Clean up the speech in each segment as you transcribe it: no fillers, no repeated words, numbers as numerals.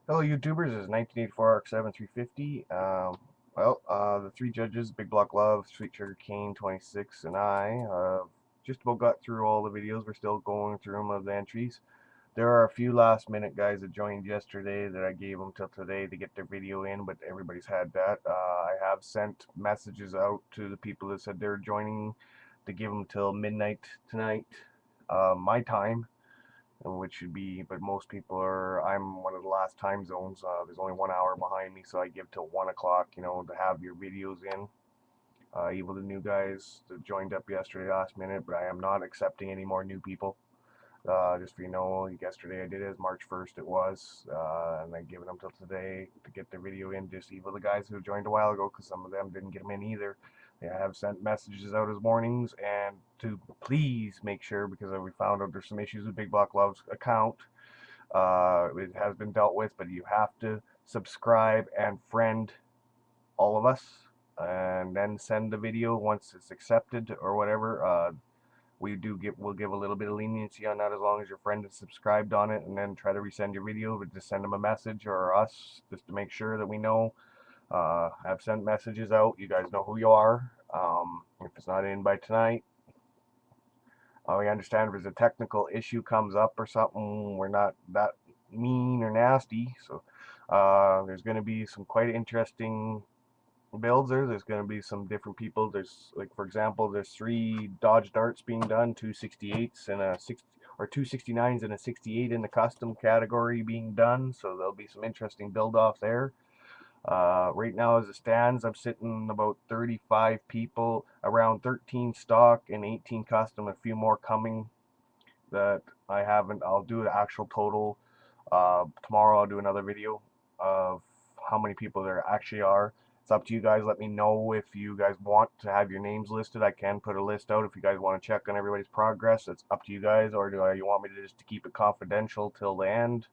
Hello, YouTubers. This is 1984 RX-7 350. The three judges, Big Block Love, Sweet Sugar Cane 26, and I, just about got through all the videos. We're still going through them of the entries. There are a few last minute guys that joined yesterday that I gave them till today to get their video in, but everybody's had that. I have sent messages out to the people that said they're joining to give them till midnight tonight, my time, which should be, but most people are, I'm one of the last time zones. There's only 1 hour behind me, so I give till 1 o'clock, to have your videos in. Even the new guys that joined up yesterday last minute, but I am not accepting any more new people. Just so you know, yesterday I did it, as March 1st it was, and I'm giving them till today to get the video in. Just even the guys who joined a while ago, because some of them didn't get them in either. They have sent messages out as warnings, and to please make sure, because we found out there's some issues with Big Block Love's account. It has been dealt with, but you have to subscribe and friend all of us, and then send the video once it's accepted or whatever. We'll give a little bit of leniency on that as long as your friend is subscribed on it, and then try to resend your video, but just send them a message or us just to make sure that we know. I've sent messages out. You guys know who you are. If it's not in by tonight, we understand if there's a technical issue comes up or something. We're not that mean or nasty. So there's going to be some quite interesting builds there. There's going to be some different people. There's, like, for example, there's 3 Dodge Darts being done, 268s and a 6 or 269s and a 68 in the custom category being done. So there'll be some interesting build off there. Right now, as it stands, I'm sitting about 35 people, around 13 stock and 18 custom. A few more coming that I haven't. I'll do the actual total. Tomorrow I'll do another video of how many people there actually are. It's up to you guys. Let me know if you guys want to have your names listed. I can put a list out if you guys want to check on everybody's progress. It's up to you guys, or do you want me to just to keep it confidential till the end?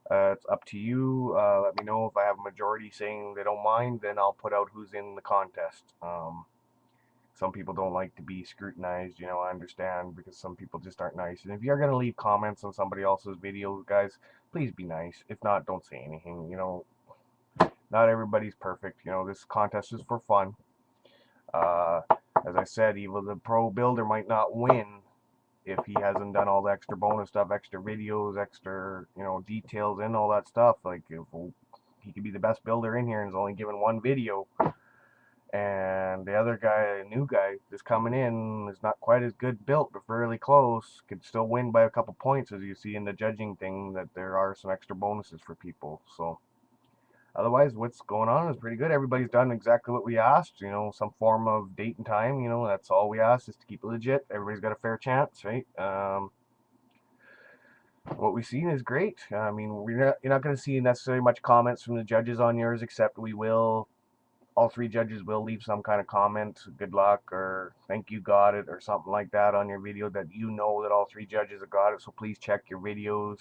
It's up to you. Let me know if I have a majority saying they don't mind. Then I'll put out who's in the contest. Some people don't like to be scrutinized, I understand, because some people just aren't nice. And if you're going to leave comments on somebody else's video, guys, please be nice. If not, don't say anything. Not everybody's perfect. This contest is for fun. Uh, as I said, even the pro builder might not win if he hasn't done all the extra bonus stuff, extra videos, extra, details and all that stuff. Like, if he could be the best builder in here and is only given one video, and the other guy, a new guy that's coming in, is not quite as good built, but fairly close, could still win by a couple points, as you see in the judging thing, that there are some extra bonuses for people. So otherwise, what's going on is pretty good. Everybody's done exactly what we asked, some form of date and time. That's all we asked, is to keep it legit. Everybody's got a fair chance, right? What we've seen is great. I mean, you're not going to see necessarily much comments from the judges on yours, except we will, all 3 judges will leave some kind of comment, good luck, or thank you, got it, or something like that on your video, that that all 3 judges have got it. So please check your videos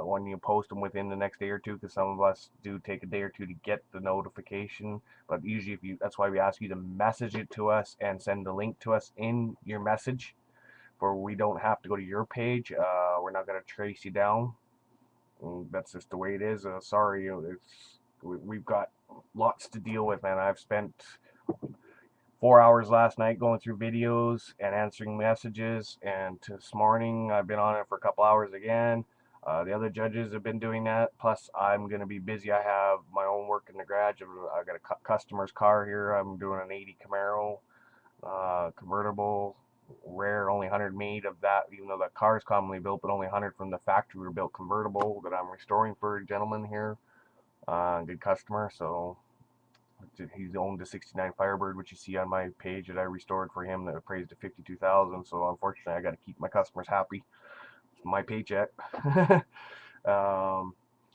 when you post them within the next day or two, because some of us do take a day or two to get the notification. But usually, that's why we ask you to message it to us and send the link to us in your message, where we don't have to go to your page. We're not going to trace you down. That's just the way it is. Sorry, we've got lots to deal with, man. I've spent 4 hours last night going through videos and answering messages, and this morning I've been on it for a couple hours again. The other judges have been doing that. Plus, I'm going to be busy. I have my own work in the garage. I got a customer's car here. I'm doing an 80 Camaro convertible, rare, only 100 made of that, even though that car is commonly built, but only 100 from the factory built convertible that I'm restoring for a gentleman here. Good customer. So he's owned a 69 Firebird, which you see on my page, that I restored for him, that appraised at 52,000. So unfortunately, I got to keep my customers happy. It's my paycheck. um,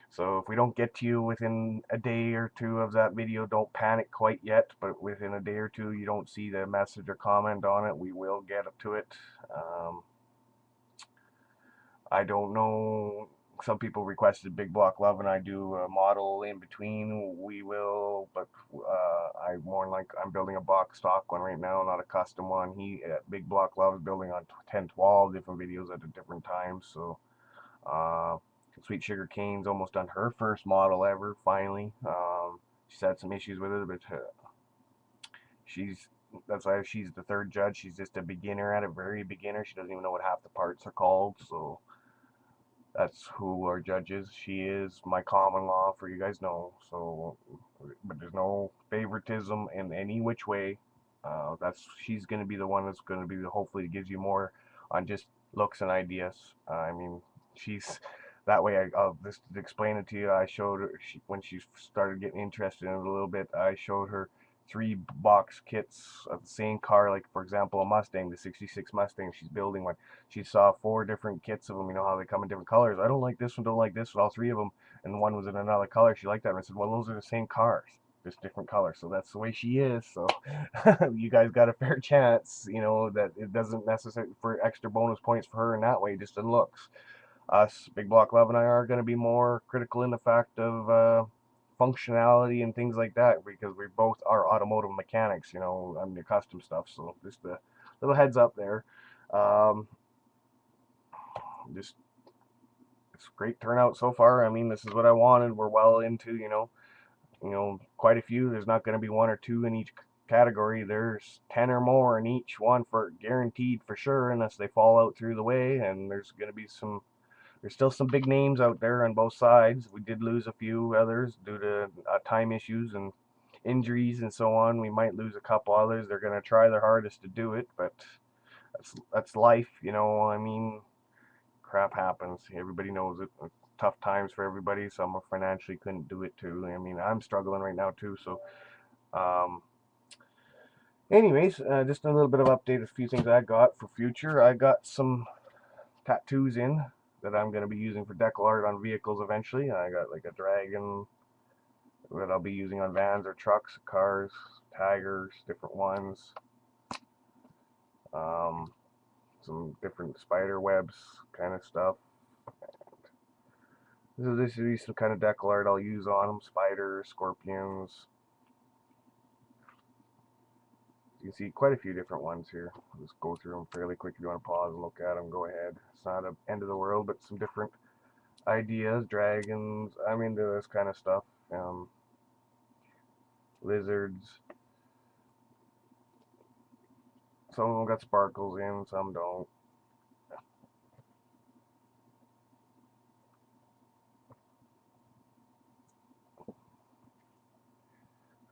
so if we don't get to you within a day or two of that video, don't panic quite yet. But within a day or two, you don't see the message or comment on it, we will get up to it. I don't know. Some people requested Big Block Love, and I do a model in between. We will, but I'm building a box stock one right now, not a custom one. Big Block Love is building on 10, 12 different videos at different times. So Sweet Sugar Cane's almost done her first model ever, finally. She's had some issues with it, but she's that's why she's the third judge. She's just a beginner at it, very beginner. She doesn't even know what half the parts are called, so that's who our judge is. She is my common law, for you guys know. So, but there's no favoritism in any which way. She's going to be the one that's going to be hopefully gives you more on just looks and ideas. I mean, she's that way. I'll just explain it to you. I showed her when she started getting interested in it a little bit. I showed her 3 box kits of the same car, like for example a Mustang, the 66 Mustang. She's building one. She saw 4 different kits of them. You know how they come in different colors. I don't like this one, don't like this one, all 3 of them, and one was in another color. She liked that, and I said, well, those are the same cars, just different colors. So that's the way she is. So you guys got a fair chance, you know, that it doesn't necessarily for extra bonus points for her in that way, just in looks. Us, Big Block Love and I are going to be more critical in the fact of functionality and things like that, because we both are automotive mechanics, you know, on the custom stuff. So just a little heads up there. Um, just it's great turnout so far. I mean, this is what I wanted. We're well into, quite a few. There's not going to be 1 or 2 in each category. There's 10 or more in each one for guaranteed for sure, unless they fall out through the way. And there's still some big names out there on both sides. We did lose a few others due to time issues and injuries and so on. We might lose a couple others. They're going to try their hardest to do it, but that's life, you know. I mean, crap happens. Everybody knows it. Tough times for everybody. Some financially couldn't do it too. I mean, I'm struggling right now too. So, um, anyways, just a little bit of update. A few things I got for future. I got some tattoos in that I'm going to be using for decal art on vehicles eventually. I got like a dragon that I'll be using on vans or trucks, cars, tigers, different ones. Some different spider webs kind of stuff. So this is some kind of decal art I'll use on them. Spiders, scorpions. You can see quite a few different ones here. I'll just go through them fairly quick. If you want to pause and look at them, go ahead. It's not an end of the world, but some different ideas. Dragons. I'm into this kind of stuff. Lizards. Some of them got sparkles in, some don't.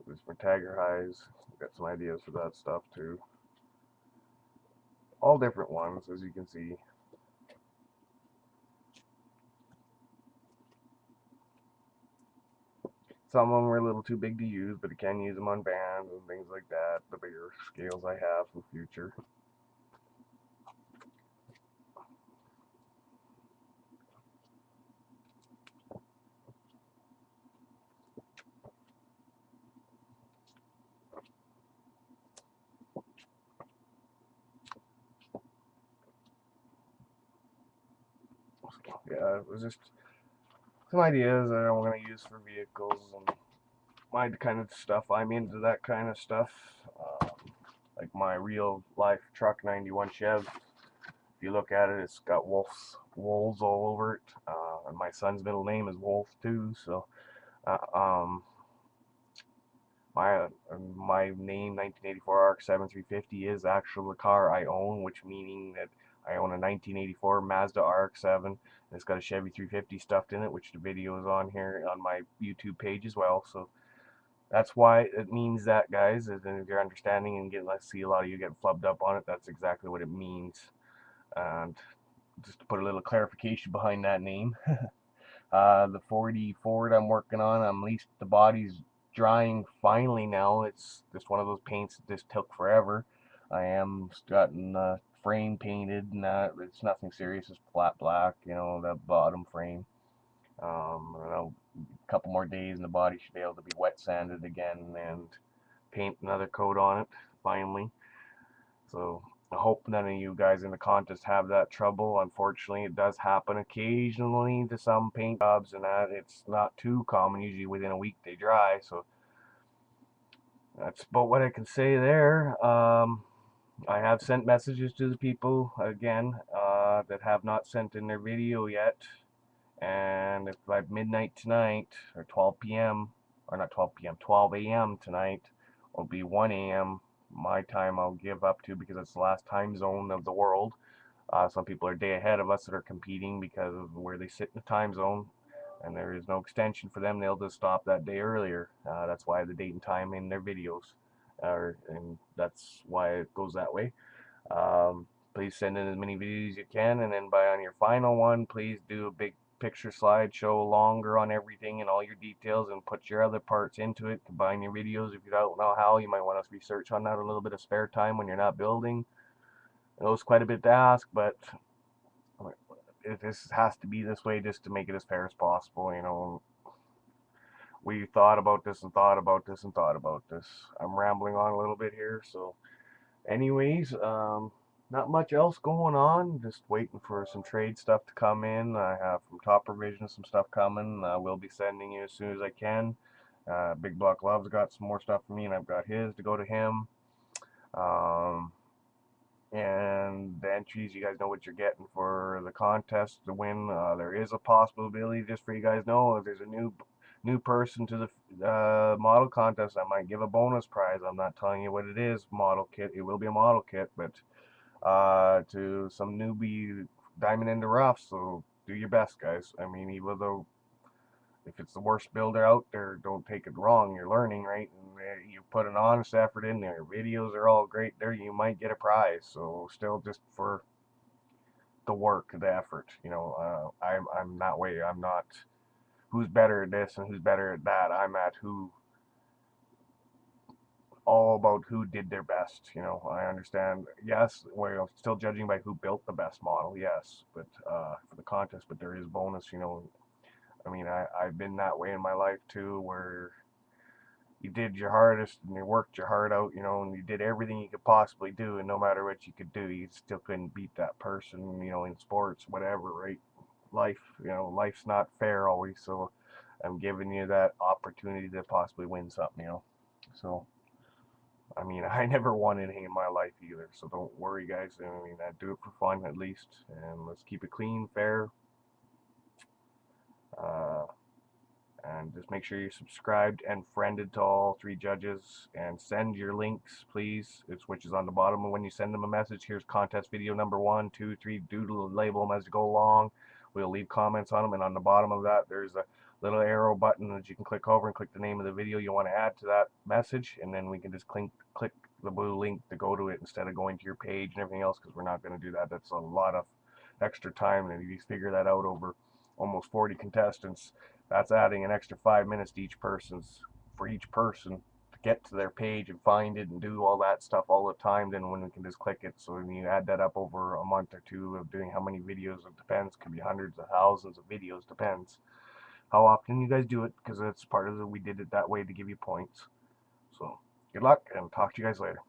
This for tiger highs. Got some ideas for that stuff too. All different ones, as you can see. Some of them are a little too big to use, but I can use them on bands and things like that. The bigger scales I have for future. Yeah, it was just some ideas that I'm going to use for vehicles and my kind of stuff. I'm into that kind of stuff. Like my real life truck 91 Chev. If you look at it, it's got wolves all over it. And my son's middle name is Wolf too. So uh, um, my name 1984 RX-7 350 is actually the car I own, which meaning that I own a 1984 Mazda RX-7. And it's got a Chevy 350 stuffed in it, which the video is on here on my YouTube page as well. So that's why it means that, guys. Is if you're understanding and getting, let's see a lot of you get flubbed up on it. That's exactly what it means. And just to put a little clarification behind that name. The 4D Ford I'm working on, at least the body's drying finally now. It's just one of those paints that just took forever. I am gotten the frame painted, and it's nothing serious. It's flat black, you know, the bottom frame. I don't know, a couple more days and the body should be able to be wet sanded again and paint another coat on it finally. So I hope none of you guys in the contest have that trouble. Unfortunately, it does happen occasionally to some paint jobs, and that it's not too common. Usually within a week they dry. So that's about what I can say there. I have sent messages to the people again that have not sent in their video yet. And if by midnight tonight, or 12 p.m., or not 12 p.m., 12 a.m. tonight, will be 1 a.m. my time I'll give up to, because it's the last time zone of the world. Some people are a day ahead of us that are competing because of where they sit in the time zone, and there is no extension for them. They'll just stop that day earlier. That's why the date and time in their videos, and that's why it goes that way. Please send in as many videos as you can, and then by on your final one, please do a big picture slideshow, longer on everything and all your details, and put your other parts into it. Combine your videos. If you don't know how, you might want to research on that a little bit of spare time when you're not building. It was quite a bit to ask, but this has to be this way just to make it as fair as possible. You know, we thought about this and thought about this and thought about this. I'm rambling on a little bit here, so anyways, not much else going on. Just waiting for some trade stuff to come in. I have from Top Provision some stuff coming. We'll be sending you as soon as I can. Big Block Love's got some more stuff for me, and I've got his to go to him. Um, and the entries, you guys know what you're getting for the contest to win. There is a possibility, just for you guys know, if there's a new person to the model contest, I might give a bonus prize. I'm not telling you what it is. Model kit. It will be a model kit, but to some newbie diamond in the rough. So do your best, guys. I mean, even though if it's the worst builder out there, don't take it wrong. You're learning, right? And you put an honest effort in there. Videos are all great there. You might get a prize. So still, just for the work, the effort. You know, I'm that way. I'm not who's better at this and who's better at that. I'm at who all about who did their best. You know, I understand. Yes, we're still judging by who built the best model. Yes, but for the contest, but there is bonus. You know, I mean, I've been that way in my life too, where you did your hardest and you worked your heart out. You know, and you did everything you could possibly do, and no matter what you could do, you still couldn't beat that person. You know, in sports, whatever, right? Life, you know, life's not fair always. So I'm giving you that opportunity to possibly win something. You know, so. I mean, I never won anything in my life either, so don't worry, guys. I mean, I do it for fun at least, and let's keep it clean, fair, uh, and just make sure you're subscribed and friended to all three judges, and send your links, please. It's which is on the bottom, and when you send them a message, here's contest video number 1, 2, 3. Doodle label them as you go along. We'll leave comments on them, and on the bottom of that, there's a little arrow button that you can click over and click the name of the video you want to add to that message, and then we can just click the blue link to go to it instead of going to your page and everything else, because we're not going to do that. That's a lot of extra time, and if you figure that out over almost 40 contestants, that's adding an extra 5 minutes to each person's for each person to get to their page and find it and do all that stuff all the time. Then when we can just click it, so when you add that up over a month or two of doing how many videos, it depends, could be hundreds of thousands of videos, depends how often you guys do it, because it's part of the, we did it that way to give you points. So good luck, and talk to you guys later.